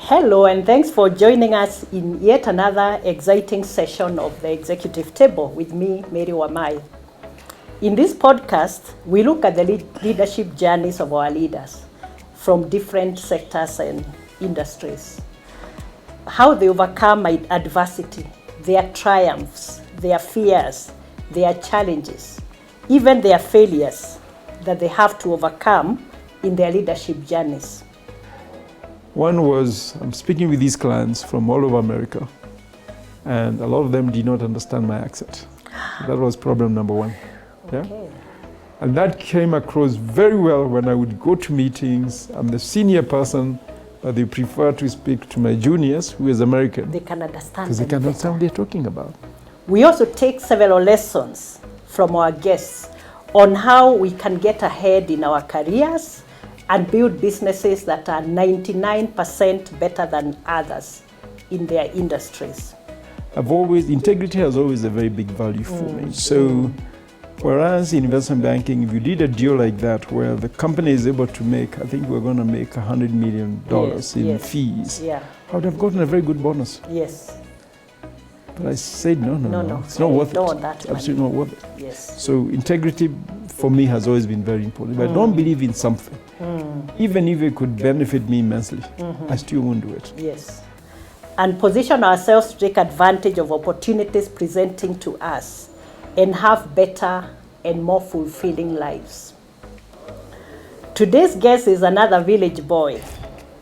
Hello, and thanks for joining us in yet another exciting session of the Executive Table with me, Mary Wamai. In this podcast, we look at the leadership journeys of our leaders from different sectors and industries, how they overcome adversity, their triumphs, their fears, their challenges, even their failures that they have to overcome in their leadership journeys. One was, I'm speaking with these clients from all over America, and a lot of them did not understand my accent. That was problem number one. Okay. Yeah? And that came across very well when I would go to meetings. I'm the senior person, but they prefer to speak to my juniors, who is American. They can understand. Because they can understand what they're talking about. We also take several lessons from our guests on how we can get ahead in our careers and build businesses that are 99% better than others in their industries. Integrity has always a very big value for me. So, whereas in investment banking, if you did a deal like that where the company is able to make, I think we're going to make $100 million in fees, I would have gotten a very good bonus. Yes. But I said, no, it's not worth it. It's absolutely not worth it. Yes. So integrity for me has always been very important. If I don't believe in something, even if it could benefit me immensely, I still won't do it. Yes. And position ourselves to take advantage of opportunities presenting to us and have better and more fulfilling lives. Today's guest is another village boy.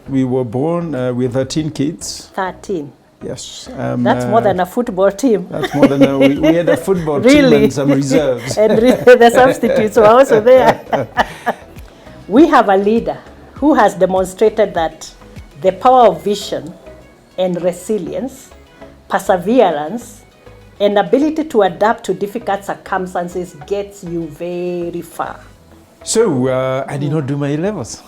We were born with 13 kids. 13. Yes. That's more than a football team. That's more than we had a football team and some reserves. And the substitutes were also there. We have a leader who has demonstrated that the power of vision and resilience, perseverance, and ability to adapt to difficult circumstances gets you very far. So I did not do my A-levels.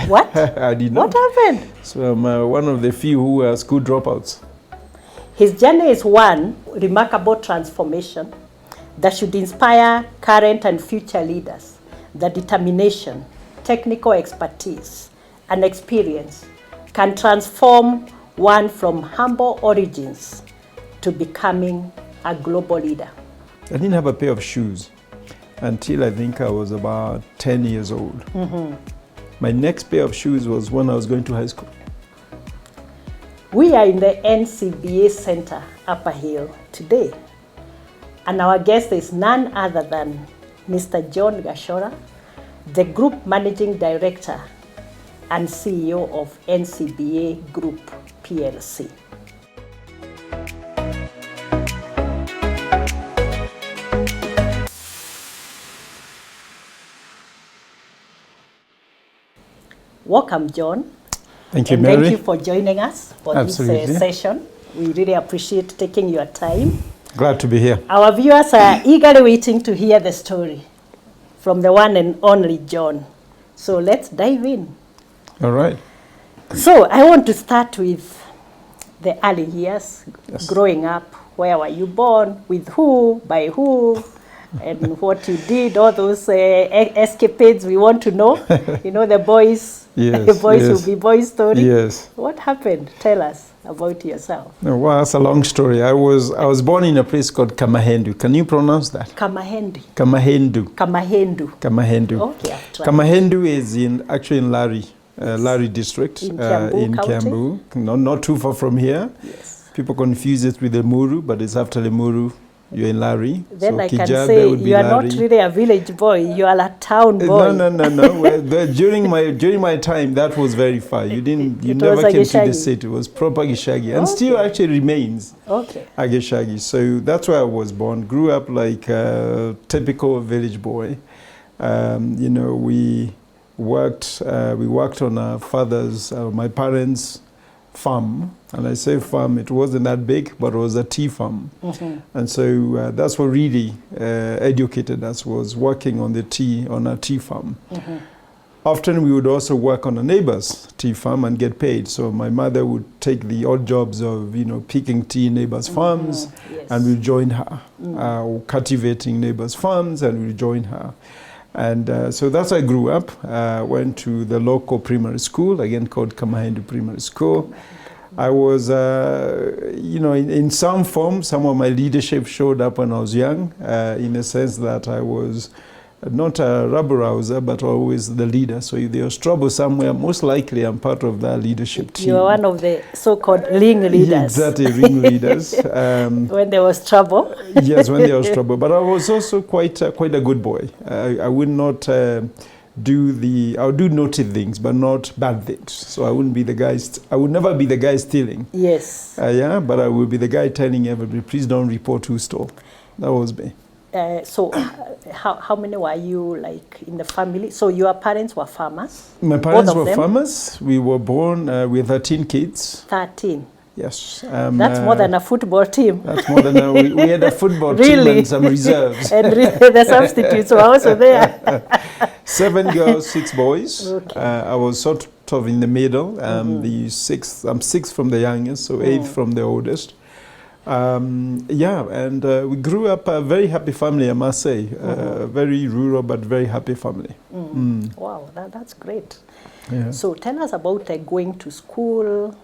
What? I did not. What happened? So I'm one of the few who are school dropouts. His journey is one remarkable transformation that should inspire current and future leaders. The determination, technical expertise, and experience can transform one from humble origins to becoming a global leader. I didn't have a pair of shoes until I think I was about 10 years old. My next pair of shoes was when I was going to high school. We are in the NCBA Center, Upper Hill, today. And our guest is none other than Mr. John Gachora, the Group Managing Director and CEO of NCBA Group PLC. Welcome, John. Thank you, and Mary. Thank you for joining us for this session. We really appreciate taking your time. Glad to be here. Our viewers are eagerly waiting to hear the story from the one and only John. So let's dive in. All right. So I want to start with the early years, growing up. Where were you born? With who? By who? And what you did, all those escapades we want to know. You know, the boys, will be boys story. Yes. What happened? Tell us about yourself. No, well, that's a long story. I was born in a place called Kamahendu. Can you pronounce that? Kamahendu. Kamahendu. Kamahendu. Kamahendu. Okay. Kamahendu is actually in Lari district in Kiambu, not too far from here. Yes. People confuse it with the Muru, but it's after the Muru. You're in Lari. Then so I Kijabe can say would be you are Lari. not really a village boy. You are a town boy. No. Well, during my time, that was very far. You never came to the city. It was proper Gishagi, and still actually remains. Okay. Agishagi. So that's where I was born. Grew up like a typical village boy. We worked on our my parents' farm. And I say farm, it wasn't that big, but it was a tea farm. And so that's what really educated us, was working on a tea farm. Often we would also work on a neighbor's tea farm and get paid. So my mother would take the odd jobs of, picking tea in neighbors' farms, and we'd join her, or cultivating neighbors' farms, and we'd join her. And so that's how I grew up. Went to the local primary school, again called Kamahendu Primary School. I was, in some form, some of my leadership showed up when I was young, in the sense that I was not a rabble-rouser, but always the leader. So if there was trouble somewhere, most likely I'm part of that leadership team. You're one of the so-called ring leaders. Exactly, ring leaders. When there was trouble. Yes, when there was trouble. But I was also quite a good boy. I would not I would do naughty things, but not bad things. So I wouldn't be the guy. I would never be the guy stealing. Yes. But I would be the guy telling everybody, please don't report who stole. That was me. So how many were you like in the family? So your parents were farmers? My parents were farmers. We were born with 13 kids. 13? Yes. That's more than a football team. That's more than we had a football team and some reserves. And the substitutes were also there. 7 girls, 6 boys. Okay. I was sort of in the middle. I'm 6th from the youngest, so 8th from the oldest. We grew up a very happy family, I must say. Very rural, but very happy family. Wow, that's great. Yeah. So tell us about going to school.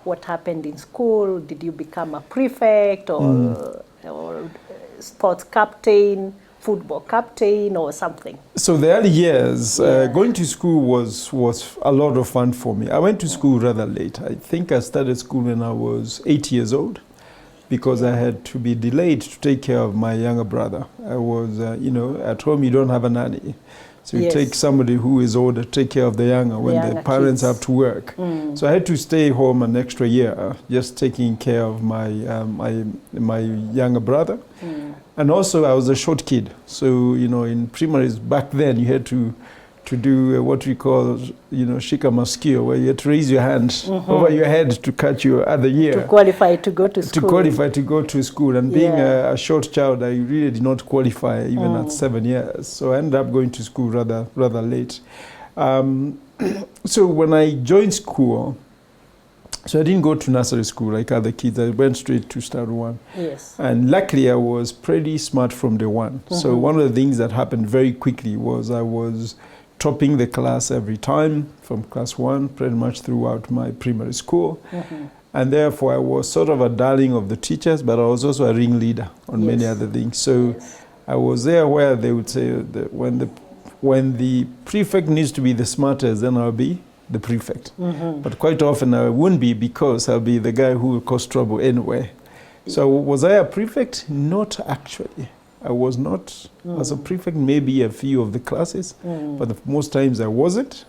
What happened in school? Did you become a prefect or sports captain, football captain or something? So the early years, going to school was a lot of fun for me. I went to school rather late. I think I started school when I was 8 years old, because I had to be delayed to take care of my younger brother. I was, at home you don't have a nanny. So you take somebody who is older, take care of the younger when the parents have to work. So I had to stay home an extra year, just taking care of my my younger brother. And also I was a short kid. So, in primaries back then you had to do what we call, shika maskio, where you had to raise your hand over your head to catch your other ear. To qualify to go to school. To qualify to go to school. And being a short child, I really did not qualify even at 7 years. So I ended up going to school rather late. So when I joined school, so I didn't go to nursery school like other kids. I went straight to Standard 1. Yes. And luckily I was pretty smart from day one. So one of the things that happened very quickly was I was topping the class every time from class 1 pretty much throughout my primary school. And therefore I was sort of a darling of the teachers, but I was also a ring leader on many other things. So I was there where they would say that when the prefect needs to be the smartest, then I'll be the prefect. But quite often I wouldn't be, because I'll be the guy who will cause trouble anyway. So was I a prefect? Not actually. I was not. As a prefect, maybe a few of the classes, but most times I wasn't.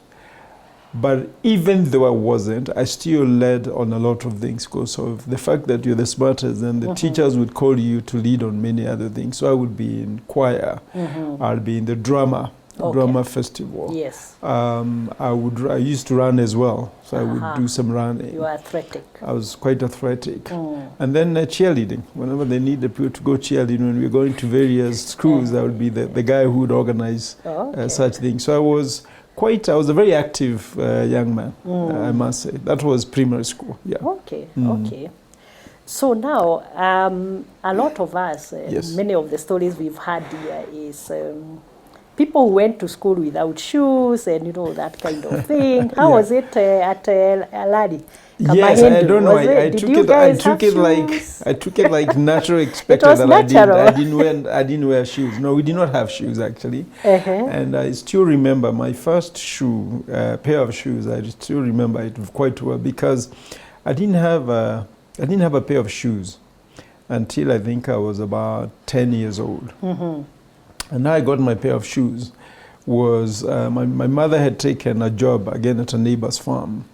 But even though I wasn't, I still led on a lot of things, because of the fact that you're the smartest, and the teachers would call you to lead on many other things. So I would be in choir, I'll be in the drama festival. Yes. I used to run as well, so I would do some running. You are athletic. I was quite athletic. And then cheerleading. Whenever they needed people to go cheerleading, when we were going to various schools, I would be the guy who would organize such things. So I was a very active young man, I must say. That was primary school. Yeah. Okay. Okay. So now, a lot of us, many of the stories we've had here is people who went to school without shoes and that kind of thing. How was it at Aladi? Yes, I don't know. I took it like natural expected that natural. I didn't wear shoes. No, we did not have shoes actually. And I still remember my first pair of shoes. I still remember it quite well, because I didn't have a pair of shoes until I think I was about 10 years old. And I got my pair of shoes was my mother had taken a job again at a neighbor's farm,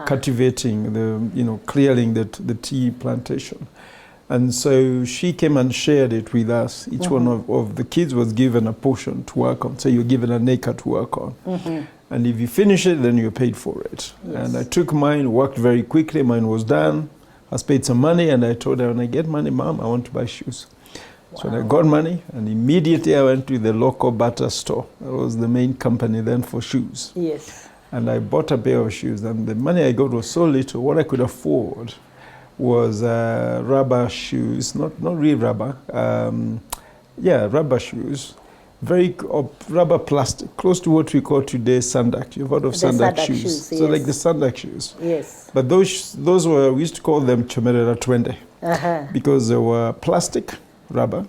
cultivating clearing the tea plantation. And so she came and shared it with us. Each one of the kids was given a portion to work on. So you're given an acre to work on. And if you finish it, then you're paid for it. And I took mine, worked very quickly. Mine was done. I was paid some money, and I told her, when I get money, Mom, I want to buy shoes. So I got money, and immediately I went to the local butter store. That was the main company then for shoes. Yes. And I bought a pair of shoes, and the money I got was so little. What I could afford was rubber shoes, not real rubber, rubber shoes, very rubber plastic, close to what we call today sandak. You've heard of sandak shoes. So yes. like the sandak shoes. Yes. But those were, we used to call them chomerera twende, because they were plastic, rubber.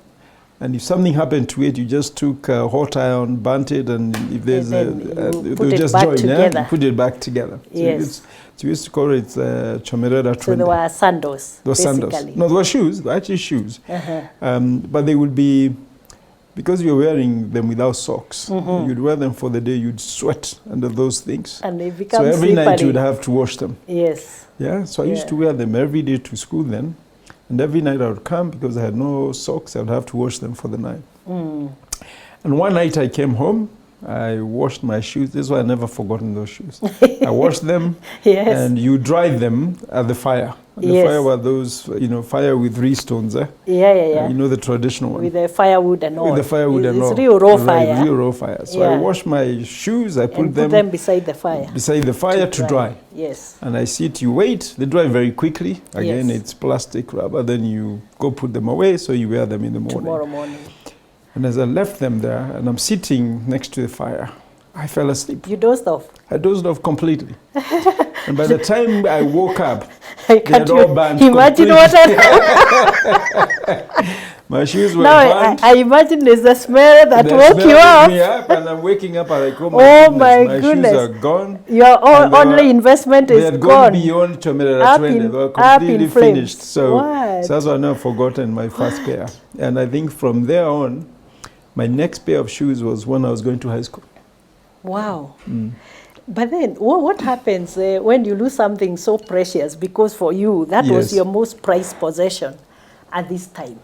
And if something happened to it, you just took a hot iron, burnt it, and if there's put it back together. Put it back together. Yes. So we used to call it chomerera twende. So there were sandals, There were basically. sandals. No, there were shoes, actually shoes. But they would be, because you're wearing them without socks, you'd wear them for the day, you'd sweat under those things. And they become so every slippery. night you'd have to wash them. Yes. Yeah, so I used to wear them every day to school then. And every night I would come, because I had no socks, I would have to wash them for the night. And one night I came home, I washed my shoes. This is why I never forgotten those shoes. I washed them, Yes. and you dried them at the fire. And the fire were those, fire with three stones. Yeah. You know, the traditional one. With the firewood and all. With the firewood and all. It's real raw fire. Real raw fire. So I washed my shoes, I put them beside the fire. Beside the fire to dry. Yes. And I sit, you wait, they dry very quickly. Again, Yes. it's plastic rubber, then you go put them away, so you wear them in the morning. Tomorrow morning. And as I left them there, and I'm sitting next to the fire, I fell asleep. You dozed off? I dozed off completely. And by the time I woke up, Can't they had all burned imagine completely. what happened? My shoes were Now, burned. I imagine there's a smell that The woke smell you woke up. me up, and I'm waking up, and I go, Oh my my goodness, goodness. shoes are gone. Your only investment They is had gone. gone beyond chomerera Up twende. in- They were up completely in flames. finished. So What? that's why I've never forgotten my first pair. And I think from there on, my next pair of shoes was when I was going to high school. Wow. But then, what happens when you lose something so precious? Because for you, that was Yes. your most prized possession at this time.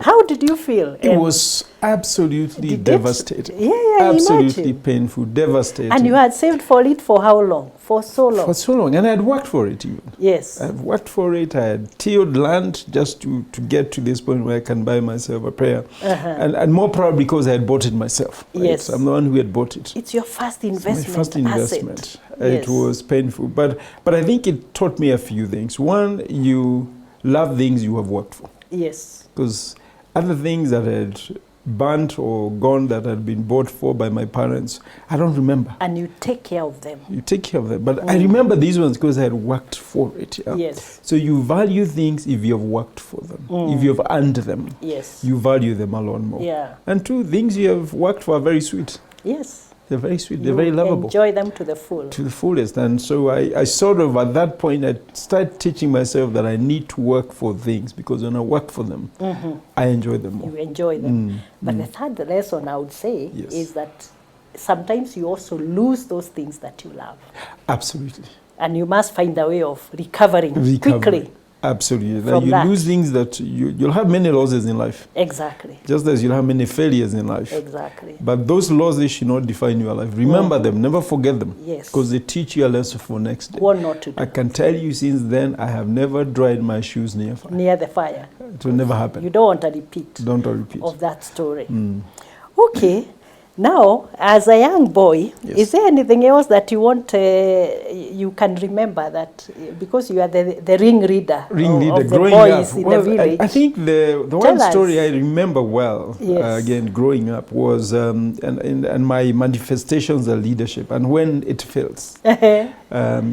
How did you feel? It was absolutely Did it- devastating. Yeah, absolutely imagine. painful, devastating. And you had saved for it for how long? For so long? For so long. And I had worked for it even. Yes. I've worked for it. I had tilled land just to get to this point where I can buy myself a pair. And more probably because I had bought it myself. Right? Yes. I'm the one who had bought it. It's your first It's investment. my first investment. Asset. It Yes. was painful. But I think it taught me a few things. One, you love things you have worked for. Yes. Because other things that had burnt or gone that had been bought for by my parents, I don't remember. And you take care of them. You take care of them. But I remember these ones because I had worked for it. Yeah? Yes. So you value things if you have worked for them. If you have earned them, Yes. you value them a lot more. Yeah. And two, things you have worked for are very sweet. Yes. They're very sweet. You They're very lovable. enjoy them to the full. To the fullest. And so I sort of, at that point, I started teaching myself that I need to work for things, because when I work for them, I enjoy them more. You enjoy them. But the third lesson I would say Yes. is that sometimes you also lose those things that you love. Absolutely. And you must find a way of recovering quickly. Absolutely. From You that. lose things that you'll have many losses in life, Exactly. just as you'll have many failures in life. Exactly. But those losses should not define your life. Remember them, never forget them. Yes. Because they teach you a lesson for next day. What not to do I can tell you since then, I have never dried my shoes near fire. near the fire. It will never happen. You don't want a repeat Don't repeat. of that story. Okay. Now, as a young boy, Yes. is there anything else that you want, you can remember that, because you are the ring reader, of the growing boys up. in Well, the village? I think the Tell one us. story I remember well, Yes. again, growing up, was and my manifestations of leadership and when it fails.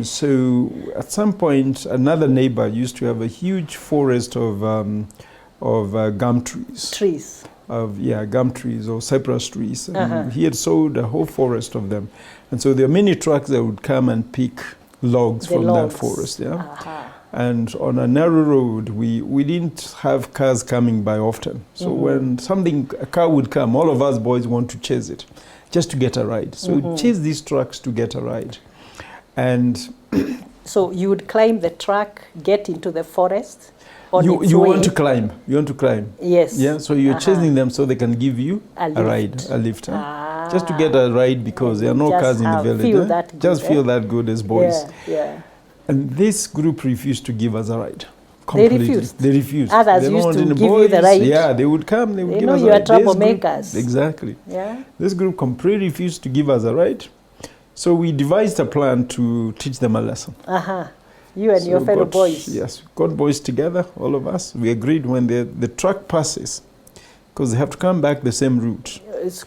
So at some point, another neighbor used to have a huge forest of gum trees. Trees. Gum trees or cypress trees. And he had sowed a whole forest of them. And so there are many trucks that would come and pick logs The from logs. that forest. Yeah. And on a narrow road, we didn't have cars coming by often. So when a car would come, all of us boys want to chase it, just to get a ride. So we'd chase these trucks to get a ride. And So you would climb the truck, get into the forest. you want to climb. You want to climb. Yes. Yeah. So you're chasing them so they can give you A a ride, lift. a lift. Huh? Just to get a ride because there are no Just cars in the village. feel huh? that good, Just eh? feel that good as boys. Yeah. And this group refused to give us a ride. They Completely. refused? They refused. Others They don't used want to any give you the ride? Yeah, they would come. They would They give know us you a are ride. This group- troublemakers. Exactly. Yeah. This group completely refused to give us a ride. So we devised a plan to teach them a lesson. You and So your we fellow got- boys. Yes, got boys together, all of us. We agreed when the truck passes, because they have to come back the same route.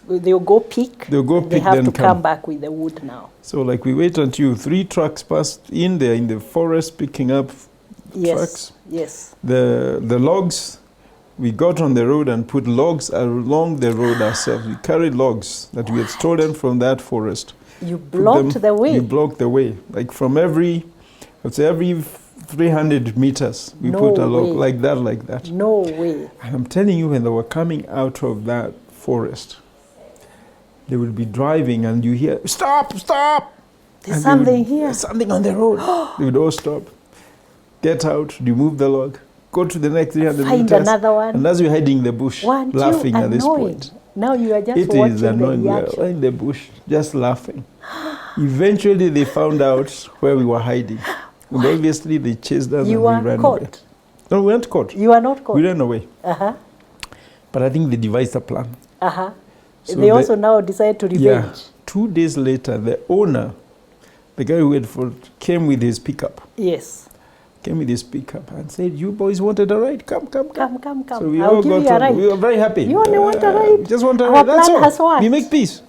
they'll go pick. They'll go They pick, have then to come back with the wood now. So like we wait until 3 trucks passed in there in the forest picking up trucks. Yes. The logs, we got on the road and put logs along the road ourselves. We carried logs that we had stolen from that forest. You blocked the way. We blocked the way. Like from every 300 meters, we put a log like that. No way. And I'm telling you, when they were coming out of that forest, they would be driving and you hear, stop! There's something here. There's something on the road. They would all stop, get out, remove the log, go to the next 300 Find meters. another one. And as we're hiding in the bush, laughing at this point. Now you are just It watching is annoying. We the are in the bush, just laughing. Eventually, they found out where we were hiding. And obviously, they chased us You and we were ran caught. away. No, we weren't caught. You are not caught. We ran away. Uh-huh. But I think they devised a plan. Uh-huh. So they also now decide to revenge. Yeah. 2 days later, the owner, the guy who had came with his pickup. Yes. Came with his pickup and said, "You boys wanted a ride? Come. Come. So we I'll all give got you a on. ride. We were very happy. You only want a ride? We just want a Our ride. That's plan all. has worked. We make peace.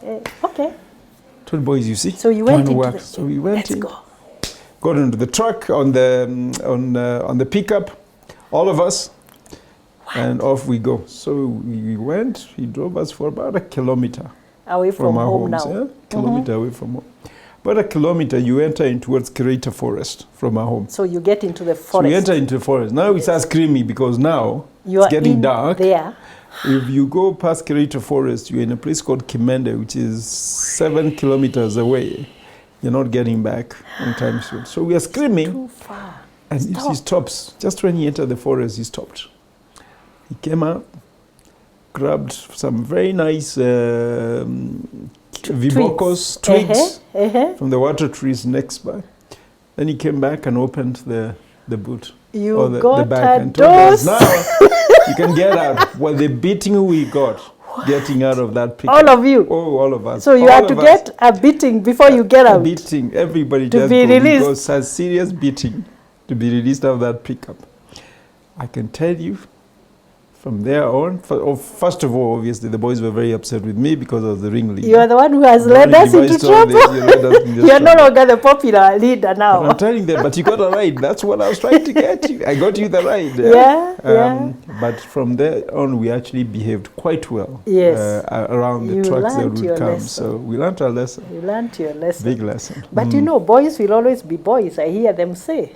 Okay. 12 boys, you see. So you went Plan into worked. So we went let's in. go. Got into the truck on the pickup, all of us, and off we go. So we went. He drove us for about a kilometer Away from our home homes. now. Yeah? Kilometer away from home. About a kilometer, you enter in towards Curator Forest from our home. So you get into the So forest. we enter into the forest. Now it starts creamy because now You it's are getting in dark. there. If you go past Curator Forest, you're in a place called Kimende, which is 7 kilometers away. You're not getting back on time soon. So we are screaming. Too far. And he stops. Just when he entered the forest, he stopped. He came out, grabbed some very nice vibocos, twigs from the water trees next by. Then he came back and opened the boot. You or the got bag a and told us, dose. now you can get out. Well, the beating we got getting out of that picture. All of you? Oh, all of us. So you all had to of us. get a beating before you get A out. beating. Everybody To just be released. goes a serious beating to be released out of that pickup. I can tell you, from there on, first of all, obviously, the boys were very upset with me because I was the ringleader. You are the one who has led us into trouble. You are no longer the popular leader now. I'm telling them, but you got a ride. That's what I was trying to get you. I got you the ride. Yeah. But from there on, we actually behaved quite well. Yes. Around the You trucks that learnt would your come. lesson. So we learned our lesson. You learned your lesson. Big lesson. But you know, boys will always be boys. I hear them say.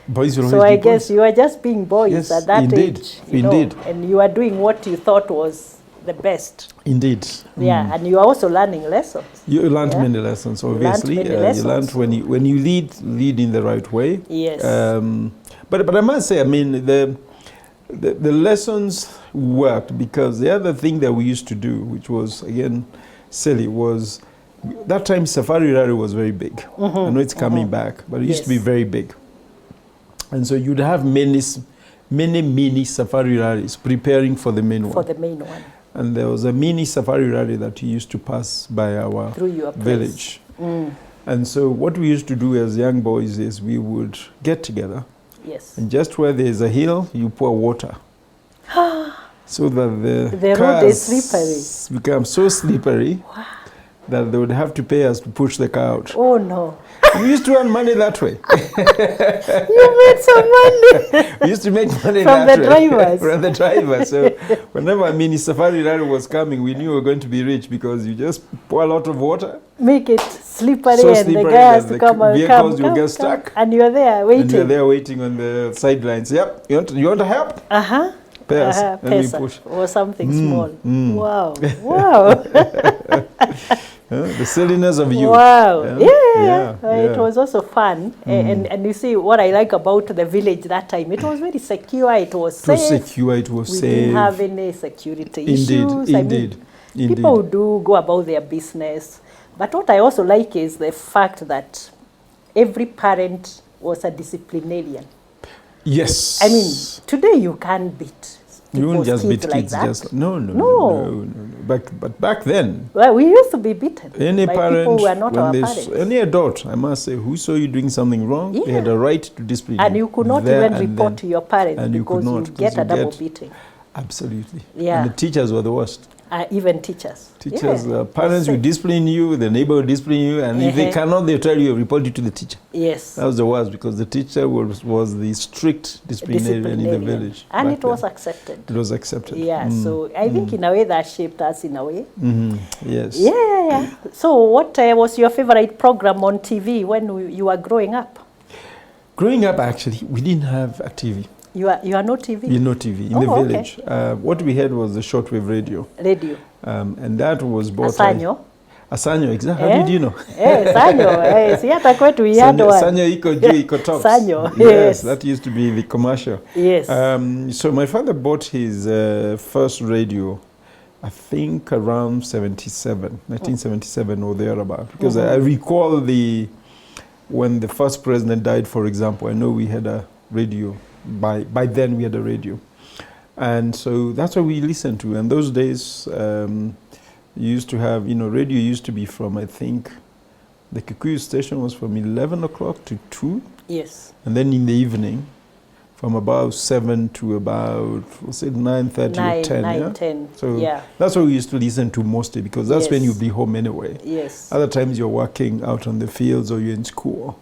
Boys will So always I be guess boys. you are just being boys Yes, at that indeed. age. You know, Indeed. and you are doing what you thought was the best. Indeed. Yeah, and you are also learning lessons. You learned Yeah. many lessons, You learnt obviously. many You lessons. learned when you lead in the right way. Yes. But I must say, I mean, the lessons worked because the other thing that we used to do, which was, again, silly, was that time Safari Rally was very big. I know it's coming back, but it used to be Yes. very big. And so you'd have many mini Safari Rallies preparing for the main one. For the main one. And there was a mini Safari Rally that used to pass by our Through your place. village. And so what we used to do as young boys is we would get together, Yes. and just where there's a hill, you pour water. So that The road is cars slippery. become so slippery that they would have to pay us to push the car out. Oh no. We used to earn money that way. You made some money. We used to make money From that the way. drivers. From the drivers. So whenever a mini Safari Rally was coming, we knew we were going to be rich because you just pour a lot of water. Make it slippery So and slippery the guy has that to the come and vehicles come. will get stuck. And you're there And waiting. you're there waiting on the sidelines. Yep. You want to help? Uh-huh. Pay us. And we Pesa push. or something small. Wow. The silliness of youth. Wow. Yeah. It was also fun. And you see what I like about the village that time. It was very secure. It was It was safe. secure. It was We safe. didn't have any security Indeed. issues. Indeed. People do go about their business. But what I also like is the fact that every parent was a disciplinarian. Yes. I mean, today you can't beat you wouldn't people's just beat kids like kids. that. Just no. No. But back then, Well, we used to be beaten any by parent, people who were not our when there's parents. any adult, I must say, who saw you doing something wrong, they had a right to discipline And you could not there even and report then. to your parents And you could because not, you get a because you double get- beating. Absolutely. Yeah. And the teachers were the worst. Even teachers. Teachers, Yeah, parents will discipline you, the neighbor will discipline you, and if they cannot, they'll tell you, report you to the teacher. Yes. That was the worst, because the teacher was the strict disciplinarian in the village. And it was accepted. It was accepted. Yeah, so I think in a way that shaped us in a way. Yes. Yeah. So what was your favorite program on TV when you were growing up? Growing up, actually, we didn't have a TV. You are no TV? No TV in the village. What we had was the shortwave radio. Radio. And that was bought. Asanyo. Asanyo, exactly. How did you know? Sanyo. Si hata kwetu we had one. Sanyo iko juu, iko tops. Sanyo, yes. That used to be the commercial. Yes. So my father bought his first radio, I think around 1977 or thereabout. Because I recall when the first president died, for example, I know we had a radio. By then we had a radio. And so that's what we listened to. And those days, you used to have, radio used to be from, I think, the Kikuyu station was from 11 o'clock to 2. Yes. And then in the evening, from about 7 to about, 9:30 or 10. 10. So that's what we used to listen to mostly, because that's when you'd be home anyway. Yes. Other times you're working out on the fields or you're in school.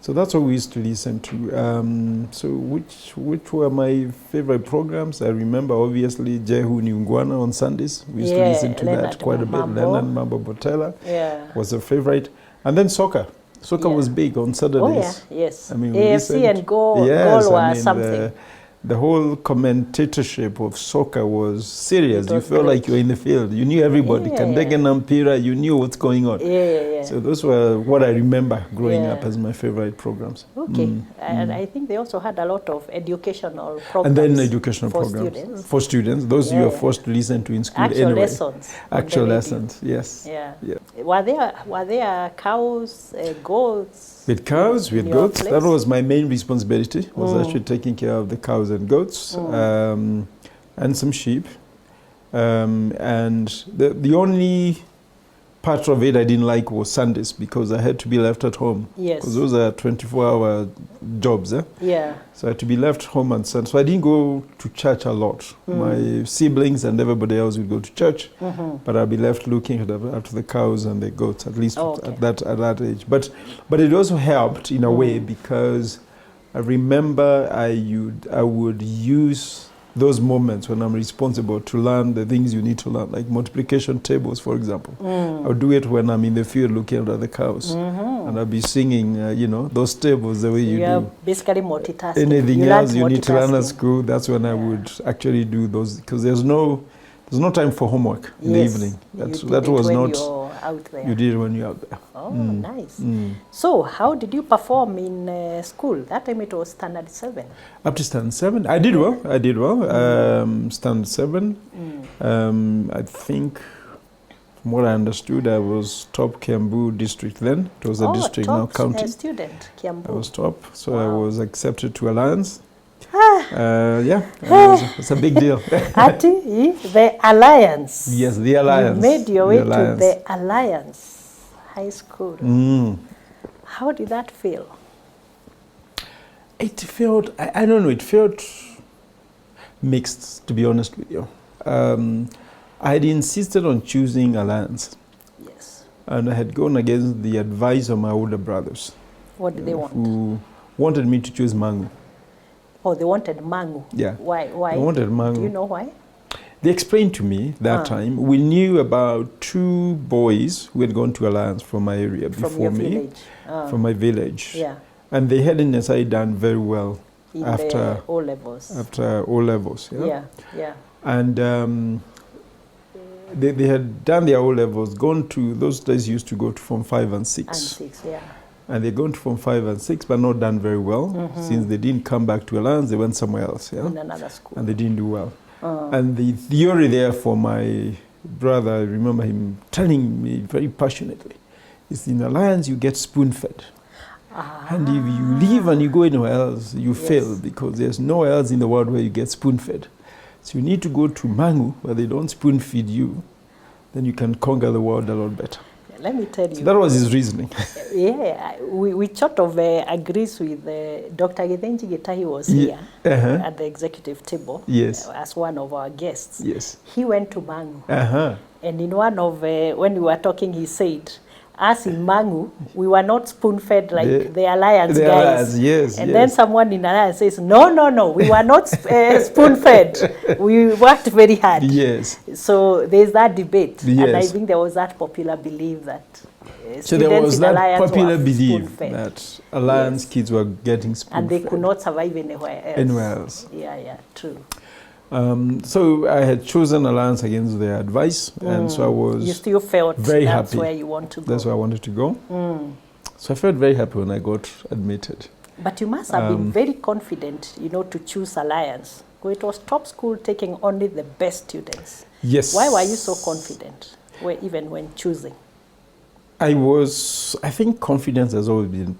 So that's what we used to listen to. So which were my favorite programs? I remember obviously Jehu Niungwana on Sundays. We used to listen to that quite a bit. Leonard Mambo Botella was a favorite. And then soccer. Soccer was big on Saturdays. Oh, yes. I mean, AFC and goal were something. The whole commentatorship of soccer was serious. You felt like you were in the field. You knew everybody. Kandege Nampira, you knew what's going on. So those were what I remember growing up as my favorite programs. Okay. And I think they also had a lot of educational programs. And then educational programs. Students. For students. Those you were forced to listen to in school anyway. Actual lessons, yes. Yeah. Were there cows, goats? With cows, with goats. That was my main responsibility, was actually taking care of the cows and goats, and some sheep. And the only part of it I didn't like was Sundays, because I had to be left at home. Yes. Because those are 24-hour jobs. Yeah. So I had to be left home on Sunday. So I didn't go to church a lot. My siblings and everybody else would go to church, but I'd be left looking after the cows and the goats, at least at that age. But it also helped in a way, because I remember I would use those moments when I'm responsible to learn the things you need to learn, like multiplication tables, for example. I'll do it when I'm in the field looking at the cows. And I'll be singing, those tables the way you do. You're basically multitasking. Anything else you need to learn at school, that's when I would actually do those, because there's no time for homework in the evening. That was not. Out there. You did it when you're out there. Oh, nice. So, how did you perform in school? That time it was standard 7. Up to standard 7, I did well. Standard 7. I think, from what I understood, I was top Kiambu district then. It was a district, now county. Student, Kiambu. I was top, so I was accepted to Alliance. It's a big deal. Ati, the Alliance. Yes, the Alliance. You made your way to the Alliance High School. How did that feel? It felt, I don't know, it felt mixed, to be honest with you. I had insisted on choosing Alliance. Yes. And I had gone against the advice of my older brothers. What did they want? Who wanted me to choose Mangu. Oh, they wanted Mangu. Yeah. Why? They wanted Mangu. Do you know why? They explained to me that time. We knew about 2 boys who had gone to Alliance from my area before me. Village. From my village. Yeah. And they hadn't necessarily done very well in after O levels. After O levels. Yeah. And they had done their O levels, gone to, those days used to go to Form 5 and 6. And they're going to Form 5 and 6, but not done very well. Since they didn't come back to Alliance, they went somewhere else. In another school. And they didn't do well. And the theory there for my brother, I remember him telling me very passionately, is in Alliance you get spoon-fed. And if you leave and you go anywhere else, you fail, because there's nowhere else in the world where you get spoon-fed. So you need to go to Mangu, where they don't spoon-feed you, then you can conquer the world a lot better. Let me tell you. So that was his reasoning. Yeah, we sort of agrees with Dr. Githenji Gitahi was here at the executive table as one of our guests. Yes. He went to Mangu. And in one of, when we were talking, he said, us in Mangu, we were not spoon-fed like the Alliance guys. And then someone in Alliance says, no, we were not spoon-fed. We worked very hard. Yes. So there's that debate. And I think there was that popular belief that so there was that popular belief that Alliance kids were getting spoon-fed. And they could not survive anywhere else. Anywhere else. Yeah, true. So I had chosen Alliance against their advice, and so I was you still felt very that's happy. Where you want to go. That's where I wanted to go. So I felt very happy when I got admitted. But you must have been very confident, to choose Alliance. Because it was top school taking only the best students. Yes. Why were you so confident, even when choosing? I think confidence has always been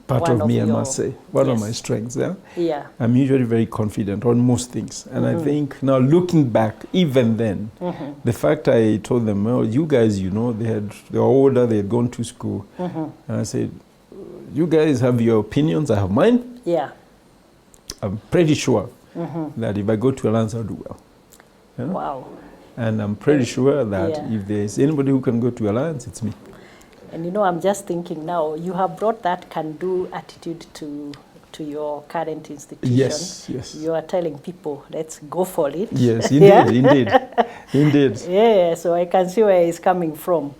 part of me, I must say. One of my strengths, yeah? I'm usually very confident on most things. And I think now looking back, even then, the fact I told them, well, you guys, they were older, they had gone to school. And I said, you guys have your opinions, I have mine. Yeah. I'm pretty sure that if I go to Alliance, I'll do well. Yeah? Wow. And I'm pretty sure that if there's anybody who can go to Alliance, it's me. And I'm just thinking now, you have brought that can-do attitude to your current institution. Yes. You are telling people, let's go for it. Yes, indeed. Yeah, so I can see where it's coming from.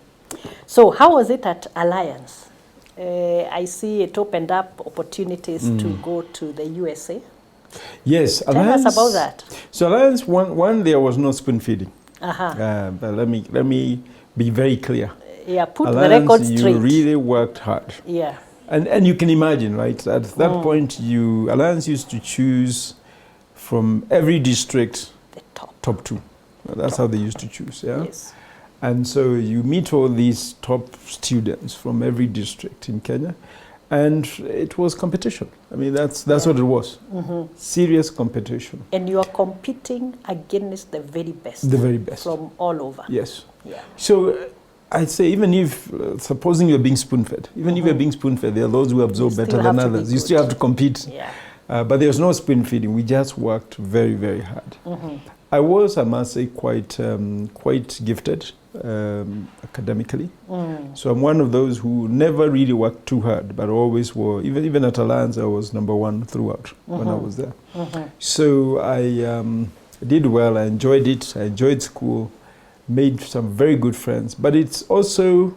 So how was it at Alliance? I see it opened up opportunities to go to the USA. Yes, Tell Alliance, us about that. So Alliance, one there was no spoon feeding. But let me be very clear. Yeah, put Alliance, the record straight. You really worked hard. Yeah. And you can imagine, right? At that point, Alliance used to choose from every district the top two. That's how they used to choose, yeah? Yes. And so you meet all these top students from every district in Kenya, and it was competition. I mean, that's what it was. Serious competition. And you are competing against the very best. The very best. From all over. Yes. Yeah. So I'd say even if, supposing you're being spoon-fed, even if you're being spoon-fed, there are those who absorb better than others. You still have to compete. Yeah. But there was no spoon-feeding. We just worked very, very hard. I was, I must say, quite gifted academically. So I'm one of those who never really worked too hard, but always were, even at Alliance, I was number one throughout when I was there. So I did well. I enjoyed it. I enjoyed school. Made some very good friends, but it's also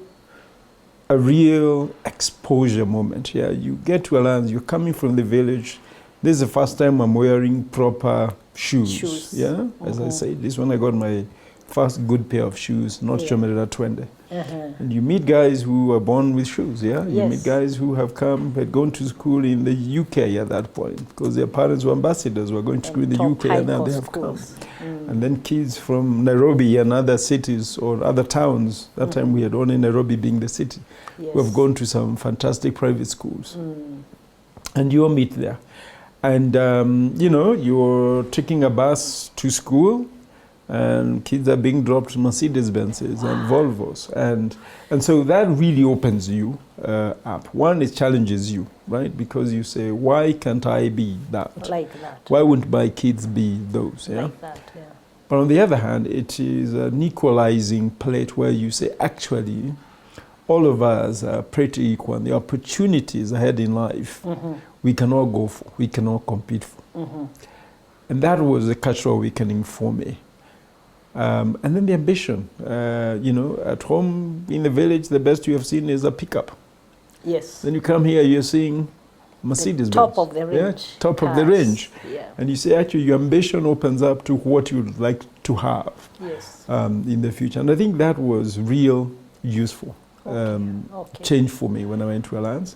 a real exposure moment. Yeah, you get to Alliance, you're coming from the village. This is the first time I'm wearing proper shoes. Yeah, as I said, this one I got my first good pair of shoes, not Chomerera Twende. And you meet guys who are born with shoes. Yeah, you meet guys who had gone to school in the UK at that point because their parents were ambassadors, were going to school in the UK, and now they have come. And then kids from Nairobi and other cities or other towns, that time we had only Nairobi being the city, who have gone to some fantastic private schools. And you all meet there. And, you're taking a bus to school, and kids are being dropped Mercedes-Benzes and Volvos. And so that really opens you up. One, it challenges you, right? Because you say, why can't I be that? Like that. Why wouldn't my kids be those? Yeah? Like that, yeah. But on the other hand, it is an equalizing plate where you say, actually, all of us are pretty equal. And the opportunities ahead in life, we can all go for, we can all compete for. And that was a cultural awakening for me. And then the ambition. At home in the village, the best you have seen is a pickup. Yes. Then you come here, you're seeing Mercedes-Benz. Top of the range. Yeah, top of the range. Yeah. And you say, actually, your ambition opens up to what you'd like to have in the future. And I think that was real useful change for me when I went to Alliance.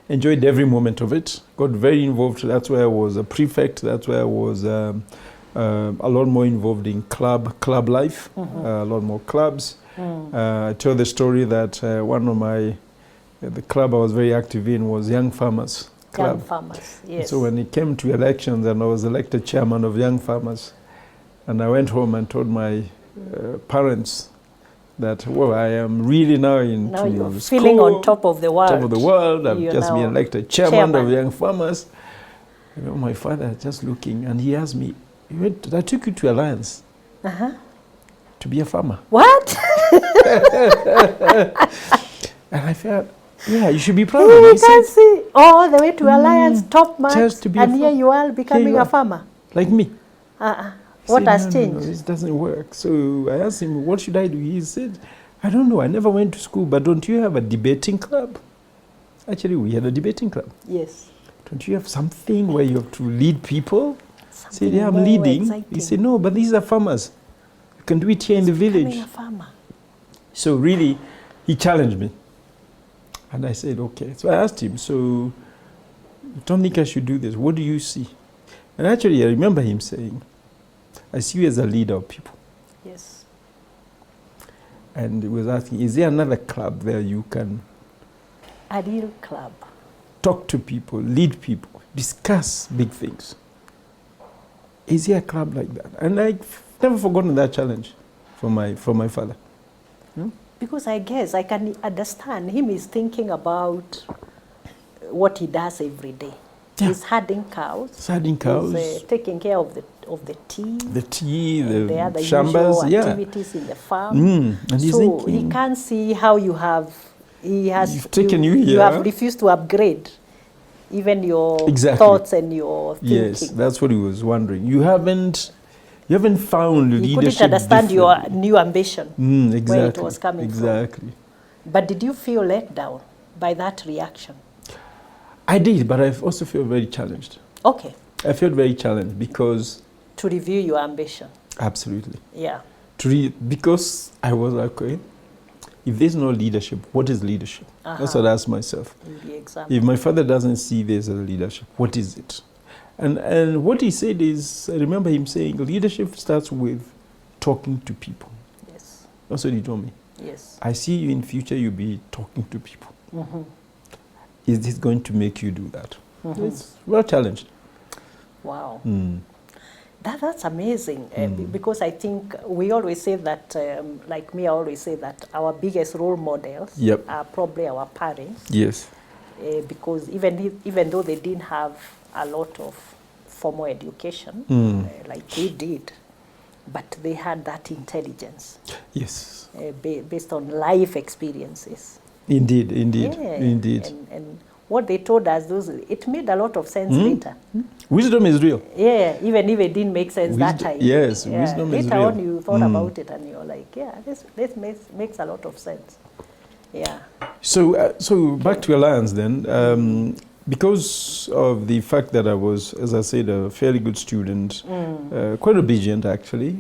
Enjoyed every moment of it. Got very involved. That's where I was a prefect. That's where I was a lot more involved in club life, a lot more clubs. I tell the story that one of the club I was very active in was Young Farmers Club. Young Farmers, yes. So when it came to elections and I was elected chairman of Young Farmers, and I went home and told my parents that, well, I am really now into Now you're school, feeling on top of the world. top of the world. I've You're just been now elected chairman of young farmers. You know, my father just looking, and he asked me, I took you to Alliance to be a farmer. What? And I felt, yeah, you should be proud of You me. can see all the way to Alliance, top marks, just to be and a here you are becoming a farmer. Like me. What said, has no, changed? No, this doesn't work. So I asked him, what should I do? He said, I don't know. I never went to school, but don't you have a debating club? Actually, we had a debating club. Yes. Don't you have something where you have to lead people? I said, yeah, I'm more leading. exciting. He said, no, but these are farmers. You can do it here in the village. Becoming a farmer. So really, he challenged me. And I said, okay. So I asked him, so you don't think I should do this? What do you see? And actually, I remember him saying, I see you as a leader of people. Yes. And he was asking, is there another club where you can A real club. talk to people, lead people, discuss big things? Is there a club like that? And I've never forgotten that challenge from my father. Because I guess I can understand him is thinking about what he does every day. Yeah. He's herding cows. Herding cows. He's taking care of the tea. The tea, The other shambas, usual yeah. activities in the farm. And he's So thinking, he can't see how you have. You've taken you You here. have refused to upgrade even your Exactly. thoughts and your thinking. yes, that's what he was wondering. You haven't found You leadership couldn't understand your differently. new ambition, Exactly. where it was coming from. Exactly. But did you feel let down by that reaction? I did, but I also feel very challenged. Okay, I felt very challenged because, to review your ambition. absolutely, Yeah. because I was like, okay, if there's no leadership, what is leadership? That's what I asked myself. In the example. If my father doesn't see this as leadership, what is it? And what he said is, I remember him saying, leadership starts with talking to people. Yes. That's what he told me. Yes. I see you in future, you'll be talking to people. Is this going to make you do that? It's well challenged. Wow. That's amazing because I think we always say that, like me, I always say that our biggest role models Yep. are probably our parents. Yes. Because even though they didn't have a lot of formal education like we did, but they had that intelligence Yes. based on life experiences. Indeed. Yeah. Indeed. And what they told us, it made a lot of sense later. Wisdom is real. Yeah, even if it didn't make sense that time. Yes, Yeah. wisdom is later real. on you thought about it and you're like, yeah, this makes a lot of sense. Yeah. So back to Alliance then. Because of the fact that I was, as I said, a fairly good student, quite obedient actually.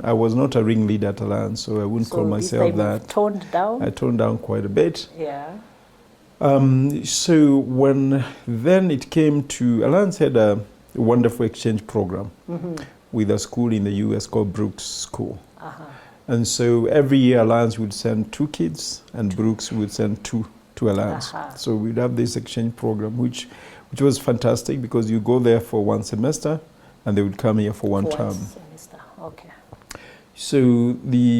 I was not a ringleader at Alliance, so I wouldn't call this myself time that. you've toned down? I toned down quite a bit. Yeah. So when then it came to, Alliance had a wonderful exchange program with a school in the US called Brooks School. And so every year Alliance would send 2 kids and Brooks would send 2 to Alliance. So we'd have this exchange program, which was fantastic because you go there for 1 semester and they would come here for 1 term. Semester. Okay. So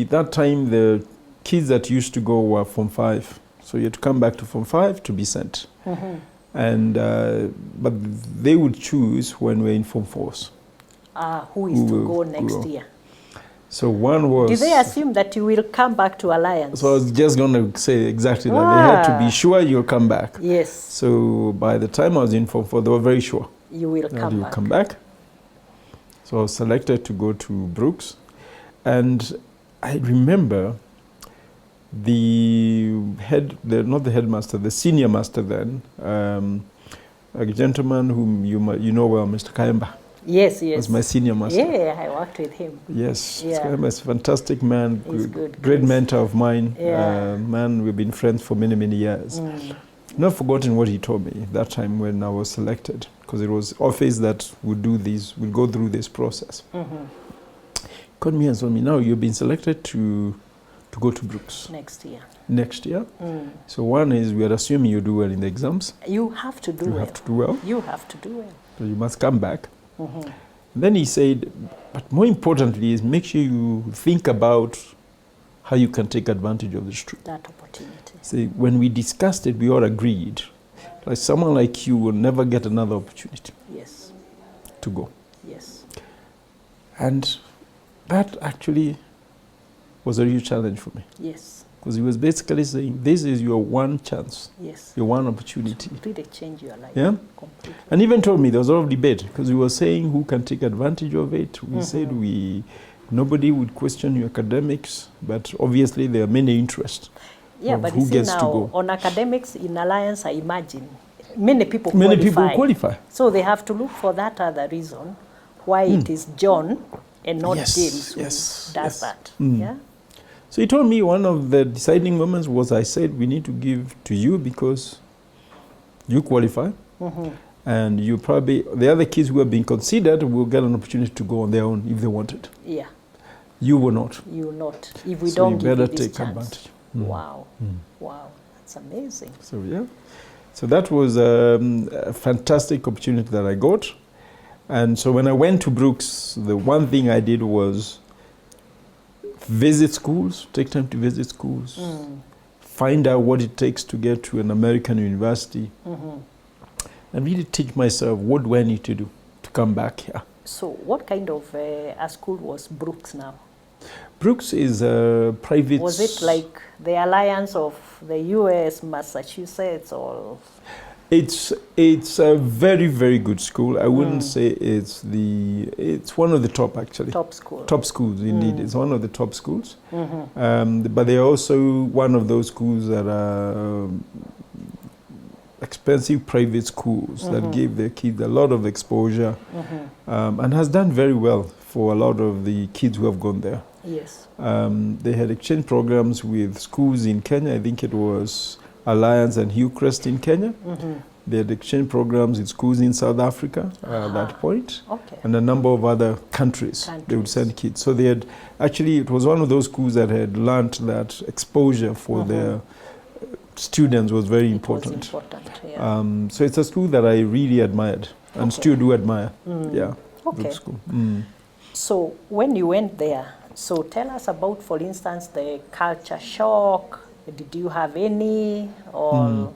that time the kids that used to go were Form 5. So you had to come back to Form 5 to be sent. And but they would choose when we're in Form 4s. Who is to go next year? So one was... Did they assume that you will come back to Alliance? So I was just going to say exactly that. They had to be sure you'll come back. Yes. So by the time I was in Form 4, they were very sure. You will come back. Come back. So I was selected to go to Brooks. And I remember not the headmaster, the senior master then, a gentleman whom you know well, Mr. Kiambu. Yes. Was my senior master. Yeah, I worked with him. Yes, Yeah. Mr. Kiambu is a fantastic man, Good. great mentor of mine. Yeah. Man, we've been friends for many, many years. Not forgotten what he told me that time when I was selected, because it was office that would go through this process. Called me and told me, now you've been selected to go to Brooks. Next year. So one is we are assuming you do well in the exams. You have to do well. You have to do well. So you must come back. Then he said, but more importantly is make sure you think about how you can take advantage of this truth. That opportunity. See, when we discussed it, we all agreed, like someone like you will never get another opportunity Yes. to go. Yes. And that actually was a real challenge for me. Yes. Because he was basically saying, this is your one chance, Yes. your one opportunity. Really change your life. Yeah? Completely. And even told me there was a lot of debate because we were saying who can take advantage of it. We said nobody would question your academics, but obviously there are many interests. Yeah, of but who you see gets to now, go. on academics in Alliance, I imagine, many people Many qualify. people qualify. So they have to look for that other reason why it is John and not Yes, James who yes, does yes. that. Mm. Yeah? So he told me one of the deciding moments was I said, we need to give to you because you qualify. And you probably, the other kids who have been considered will get an opportunity to go on their own if they wanted. Yeah. You will not. You will not. If we So don't you give better you this take chance. advantage. Wow. Wow. That's amazing. So yeah. So that was a fantastic opportunity that I got. And so when I went to Brooks, the one thing I did was visit schools, take time to visit schools, find out what it takes to get to an American university, and really teach myself what do I need to do to come back here. So what kind of a school was Brooks now? Brooks is a private... Was it like the alliance of the US, Massachusetts, or? It's a very, very good school. I wouldn't say it's one of the top, actually. Top school. Top schools, indeed. It's one of the top schools. But they're also one of those schools that are expensive private schools that give their kids a lot of exposure and has done very well for a lot of the kids who have gone there. Yes. They had exchange programs with schools in Kenya. I think it was Alliance and Hillcrest in Kenya. They had exchange programs with schools in South Africa at that point. Okay. And a number of other countries. They would send kids. So they had, actually, it was one of those schools that had learned that exposure for their students was very important. Yeah. So it's a school that I really admired and still do admire. Yeah. Okay. Good school. So when you went there, so tell us about, for instance, the culture shock. Did you have any, or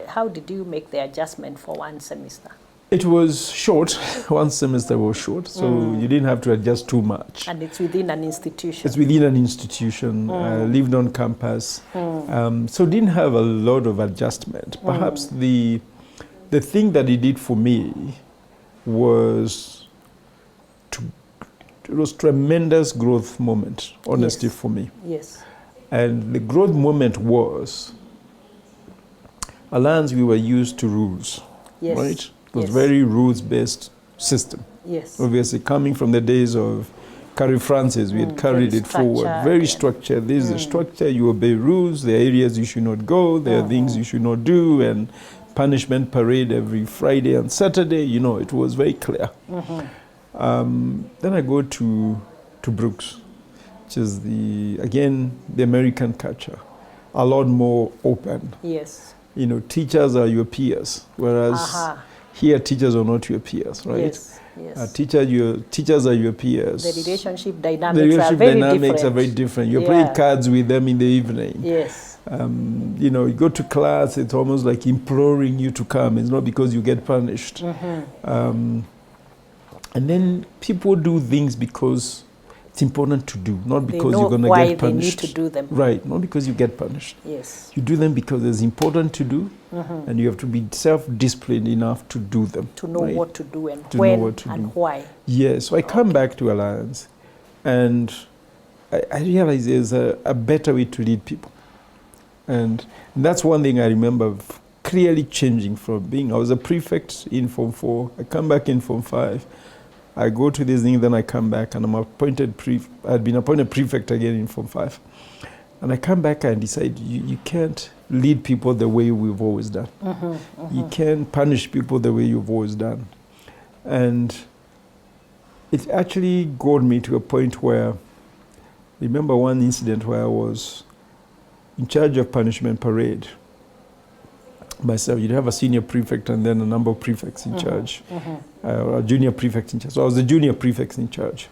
how did you make the adjustment for one semester? It was short. One semester was short, so you didn't have to adjust too much. And it's within an institution. It's within an institution. Lived on campus, so didn't have a lot of adjustment. Perhaps the thing that it did for me was it was tremendous growth moment, honestly, for me. Yes. And the growth moment was Alliance, we were used to rules, right? It was very rules-based system. Yes. Obviously, coming from the days of Carrie Francis, we had carried it forward. Very structured. This is the structure. You obey rules. There are areas you should not go. There are things you should not do. And punishment parade every Friday and Saturday. You know, it was very clear. Then I go to Brooks, which is the American culture, a lot more open. Yes. You know, teachers are your peers, whereas here teachers are not your peers, right? Yes. Yes. Teachers are your peers. The relationship dynamics are very different. You're playing cards with them in the evening. Yes. You know, you go to class, it's almost like imploring you to come. It's not because you get punished. And then people do things because it's important to do, not because you're going to get punished. They need to do them. Right, not because you get punished. Yes. You do them because it's important to do, and you have to be self-disciplined enough to do them. To know what to do and to when know what to and do. why. Yes, so I come back to Alliance, and I realize there's a better way to lead people. And that's one thing I remember clearly changing from being, I was a prefect in Form 4, I come back in Form 5, I go to this thing, then I come back and I'm appointed, I'd been appointed prefect again in Form 5. And I come back and decide you can't lead people the way we've always done. You can't punish people the way you've always done. And it actually got me to a point where, remember one incident where I was in charge of punishment parade myself. You'd have a senior prefect and then a number of prefects in charge, or a junior prefect in charge. So I was the junior prefect in charge.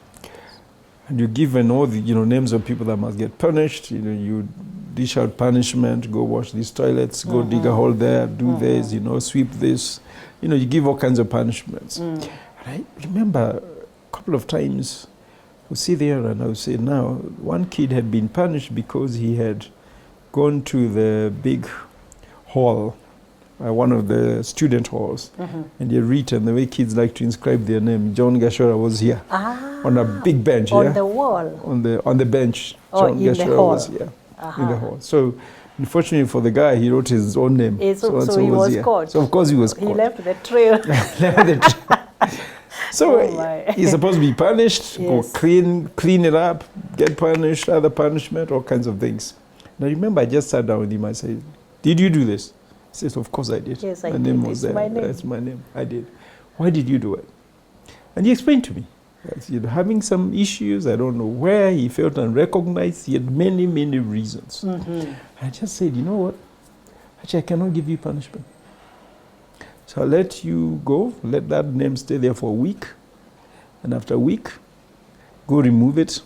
And you're given all the names of people that must get punished. You dish out punishment, go wash these toilets, go dig a hole there, do this, sweep this. You give all kinds of punishments. And I remember a couple of times, we'll see there and I would say, now, one kid had been punished because he had gone to the big hall, one of the student halls, and he had written the way kids like to inscribe their name. John Gachora was here on a big bench. On the wall? On the bench. John Gachora was here in the hall. So, unfortunately for the guy, he wrote his own name. So he was caught. So of course he was caught. He left the trail. So he's supposed to be punished, or clean it up, get punished, other punishment, all kinds of things. And I remember I just sat down with him. I said, "Did you do this?" He says, "Of course I did. Yes, I my did. name was there. That's my name. I did. Why did you do it?" And he explained to me that having some issues. I don't know where he felt unrecognized. He had many, many reasons. I just said, "You know what? Actually, I cannot give you punishment. So I'll let you go, let that name stay there for a week. And after a week, go remove it.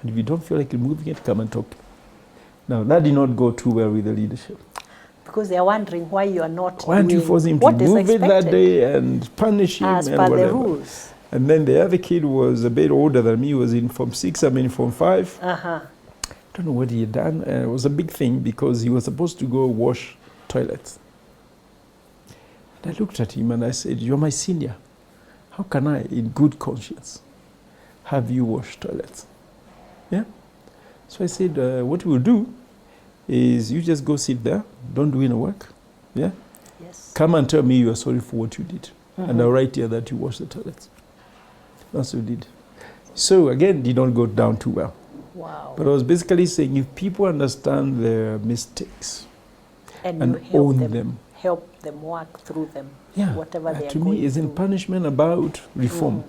And if you don't feel like removing it, come and talk to me." Now, that did not go too well with the leadership. Because they're wondering why you are not Why don't you force him to remove it that day and punish him as and per whatever. the rules. And then the other kid was a bit older than me. He was in Form 6, I'm in Form 5. I don't know what he had done. It was a big thing because he was supposed to go wash toilets. And I looked at him and I said, "You're my senior. How can I, in good conscience, have you wash toilets?" Yeah? So I said, what we'll do is you just go sit there, don't do any work. Yeah? Yes. Come and tell me you are sorry for what you did. And I'll write here that you washed the toilets. That's what we did. So again, did not go down too well. Wow. But I was basically saying, if people understand their mistakes and own them, help them work through them, yeah, whatever they are to going me, isn't through. punishment about reform?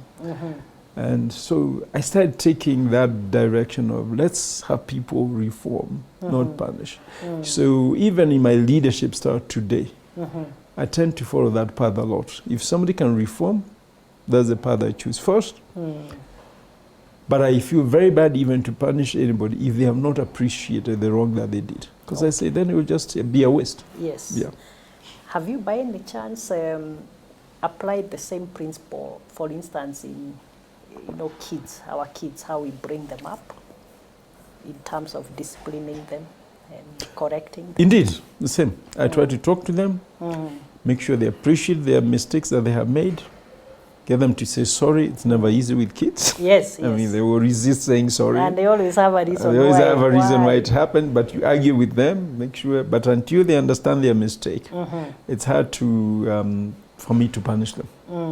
And so I started taking that direction of let's have people reform, not punish. So even in my leadership style today, I tend to follow that path a lot. If somebody can reform, that's the path I choose first. But I feel very bad even to punish anybody if they have not appreciated the wrong that they did. Because I say then it will just be a waste. Yes. Yeah. Have you by any chance applied the same principle, for instance, in kids, our kids, how we bring them up in terms of disciplining them and correcting them? Indeed, the same. I try to talk to them, make sure they appreciate their mistakes that they have made, get them to say sorry. It's never easy with kids. Yes, I mean, they will resist saying sorry. And they always have a reason They always have a reason why it happened, but you argue with them, make sure. But until they understand their mistake, it's hard to for me to punish them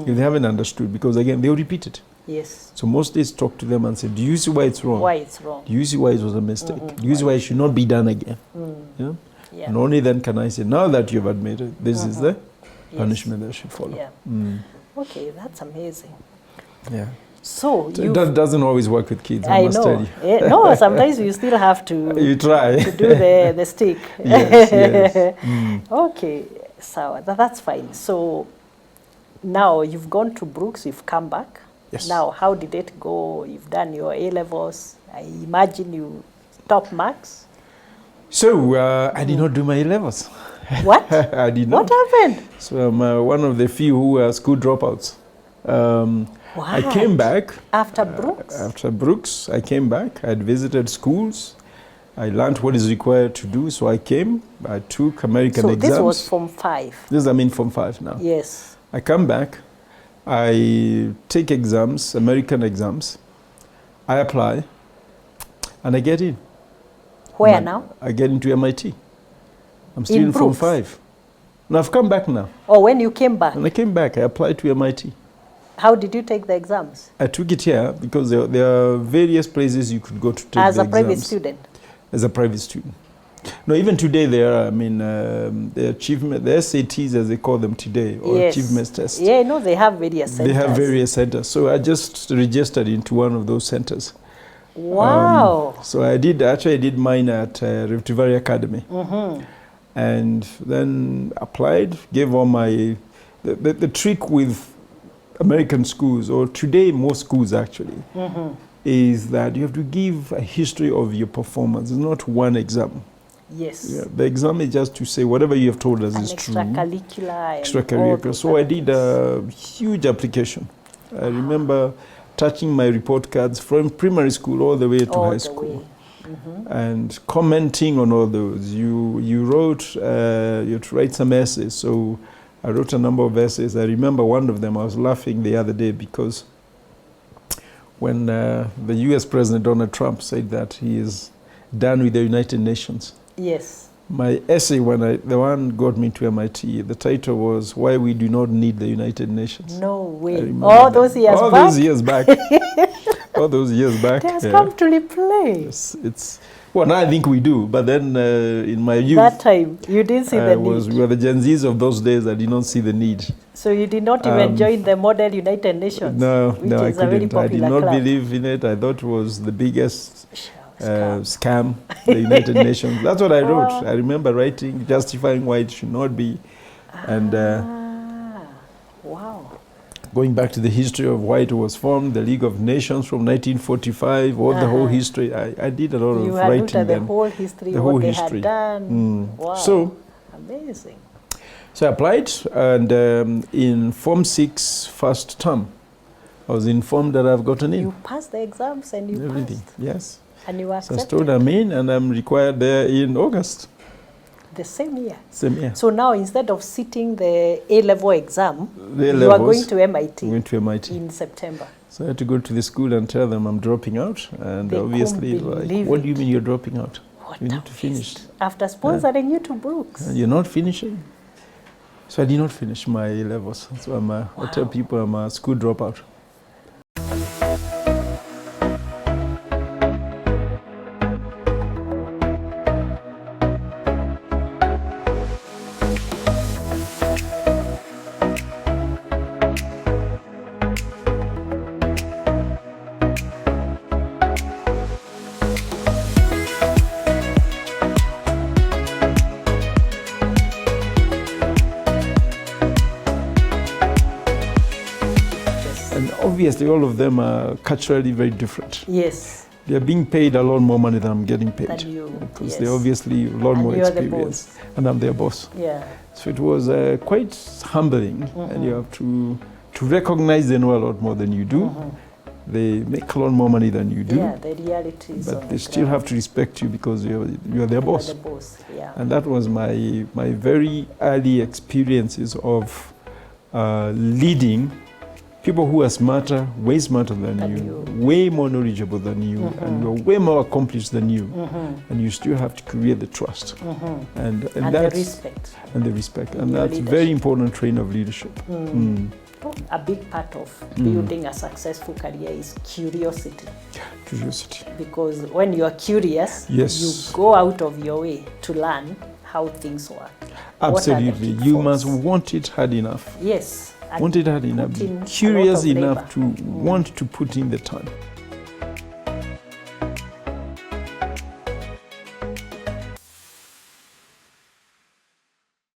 if they haven't understood, because again, they'll repeat it. Yes. So most days talk to them and say, "Do you see why it's wrong? Why it's wrong? Do you see why it was a mistake? Do you see why it should not be done again?" Yeah? Yeah. And only then can I say, now that you've admitted, this is the punishment that should follow. Yeah. Okay, that's amazing. Yeah. So that doesn't always work with kids, I must tell you. No, sometimes you still have to you try to do the stick. Yes. Okay, so that's fine. So now you've gone to Brooks, you've come back. Yes. Now, how did it go? You've done your A-levels. I imagine you top marks. So I did not do my A-levels. What? I did not. What happened? So I'm one of the few who are school dropouts. I came back. After Brooks? After Brooks, I came back. I had visited schools. I learned what is required to do, so I came. I took American exams. So this was Form 5? This is, Form 5 now. Yes. I come back. I take exams, American exams. I apply, and I get in. Where now? I get into MIT. I'm still in Form 5. And I've come back now. Oh, when you came back? When I came back, I applied to MIT. How did you take the exams? I took it here because there are various places you could go to take the exams. As a private student? As a private student. No, even today there are, the achievement, the SATs as they call them today, or achievement tests. Yeah, no, they have various centers. They have various centers. So I just registered into one of those centers. Wow. So I did mine at Rift Valley Academy. And then applied, gave all my, the trick with American schools, or today most schools actually, is that you have to give a history of your performance. It's not one exam. Yes. Yeah, the exam is just to say whatever you have told us An is true. Extracurricular. So I did a huge application. I remember touching my report cards from primary school all the way to high school. And commenting on all those. You wrote, you had to write some essays. So I wrote a number of essays. I remember one of them, I was laughing the other day because when the US President Donald Trump said that he is done with the United Nations. Yes. My essay, the one got me to MIT, the title was "Why We Do Not Need the United Nations." No way. All those years back? All those years back. All those years back. It has come to replay. It's well, now I think we do, but then in my youth, that time you didn't see the need. We were the Gen Zs of those days. I did not see the need. So you did not even join the Model United Nations? No, which no, is I a very couldn't. I did not club. believe in it. I thought it was the biggest scam, the United Nations. That's what I wrote. I remember writing, justifying why it should not be, and wow. Going back to the history of why it was formed, the League of Nations from 1945, the whole history. I did a lot of writing. You looked at the whole history, what they had done. Wow, so amazing. So I applied, and in Form 6 first term, I was informed that I've gotten in. You passed the exams and you everything. Passed? Yes. And you were accepted? So I was told I'm in, and I'm required there in August. The same year? Same year. So now instead of sitting the A-level exam, you are going to MIT? Going to MIT. In September. So I had to go to the school and tell them I'm dropping out. And they obviously, like, what do you mean you're dropping out? What you need to finish. After sponsoring you to Brooks. And you're not finishing. So I did not finish my A-levels. So I tell people I'm a school dropout. Obviously, all of them are culturally very different. Yes. They are being paid a lot more money than I'm getting paid. Than you. Because they're obviously a lot more experience. And I'm their boss. Yeah. So it was quite humbling. And you have to recognize they know a lot more than you do. They make a lot more money than you do. Yeah, the reality is. But they still have to respect you because you're their boss. You're the boss, yeah. And that was my very early experiences of leading people who are smarter, way smarter than you, way more knowledgeable than you, and you're way more accomplished than you. And you still have to create the trust. And the respect. And the respect. And that's a very important trait of leadership. A big part of building a successful career is curiosity. Curiosity. Because when you are curious, you go out of your way to learn how things work. Absolutely. You must want it hard enough. Yes. Want it hard enough, be curious enough to want to put in the time.